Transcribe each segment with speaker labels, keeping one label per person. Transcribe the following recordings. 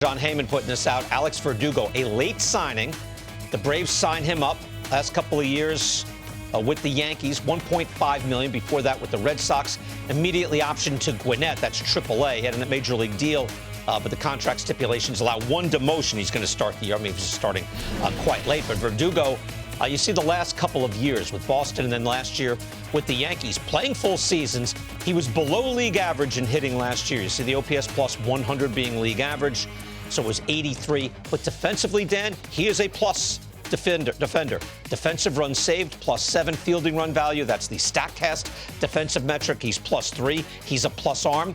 Speaker 1: John Heyman putting this out. Alex Verdugo, a late signing. The Braves signed him up last couple of years with the Yankees, $1.5 million. Before that with the Red Sox. Immediately optioned to Gwinnett. That's AAA. He had a major league deal, but the contract stipulations allow one demotion. He's going to start the year. I mean, he's starting quite late. But Verdugo, you see the last couple of years with Boston and then last year with the Yankees, playing full seasons. He was below league average in hitting last year. You see the OPS plus 100 being league average. So it was 83. But defensively, Dan, he is a plus defender. Defensive runs saved, +7. Fielding run value, that's the StatCast defensive metric. He's +3. He's a plus arm.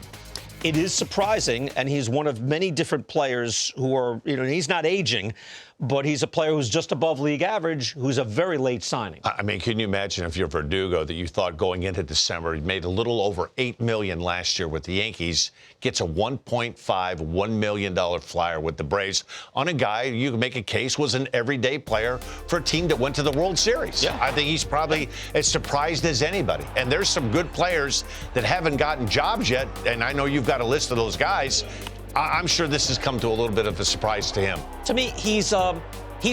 Speaker 1: It is surprising, and he's one of many different players who are, he's not aging, but he's a player who's just above league average, who's a very late signing.
Speaker 2: I mean, can you imagine if you're Verdugo that you thought going into December, he made a little over $8 million last year with the Yankees, gets a $1 million flyer with the Braves on a guy you can make a case was an everyday player for a team that went to the World Series.
Speaker 1: Yeah.
Speaker 2: I think he's probably as surprised as anybody. And there's some good players that haven't gotten jobs yet, and I know you've got a list of those guys. I'm sure this has come to a little bit of a surprise to him.
Speaker 1: To me, he's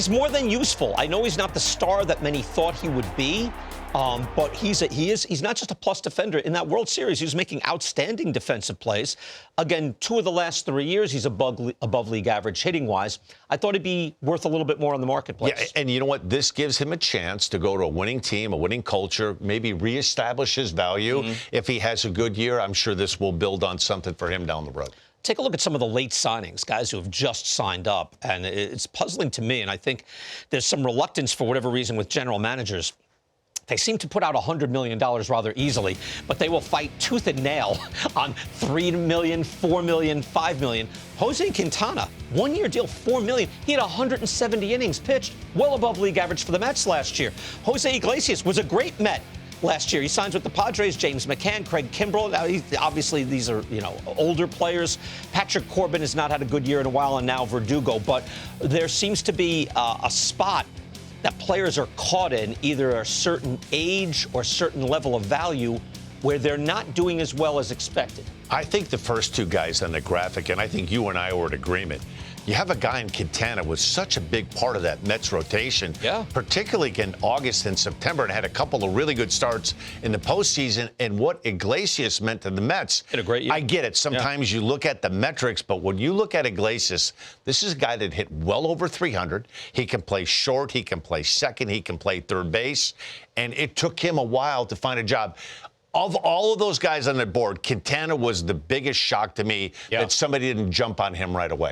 Speaker 1: more than useful. I know he's not the star that many thought he would be, but he's not just a plus defender. In that World Series, he was making outstanding defensive plays. Again, 2 of the last 3 years, he's above league average hitting-wise. I thought he'd be worth a little bit more on the marketplace.
Speaker 2: Yeah, and you know what? This gives him a chance to go to a winning team, a winning culture, maybe reestablish his value. Mm-hmm. If he has a good year, I'm sure this will build on something for him down the road.
Speaker 1: Take a look at some of the late signings, guys who have just signed up, and it's puzzling to me, and I think there's some reluctance for whatever reason with general managers. They seem to put out $100 million rather easily, but they will fight tooth and nail on $3 million, $4 million, $5 million. Jose Quintana, 1-year deal, $4 million. He had 170 innings pitched, well above league average for the Mets last year. Jose Iglesias was a great Met last year. He signs with the Padres. James McCann, Craig Kimbrell. Now, obviously, these are, older players. Patrick Corbin has not had a good year in a while, and now Verdugo. But there seems to be a spot that players are caught in, either a certain age or certain level of value, where they're not doing as well as expected.
Speaker 2: I think the first 2 guys on the graphic, and I think you and I were in agreement, you have a guy in Quintana was such a big part of that Mets rotation, particularly in August and September, and had a couple of really good starts in the postseason. And what Iglesias meant to the Mets,
Speaker 1: had a great year.
Speaker 2: I get it. Sometimes you look at the metrics, but when you look at Iglesias, this is a guy that hit well over 300. He can play short, he can play second, he can play third base, and it took him a while to find a job. Of all of those guys on the board, Quintana was the biggest shock to me that somebody didn't jump on him right away.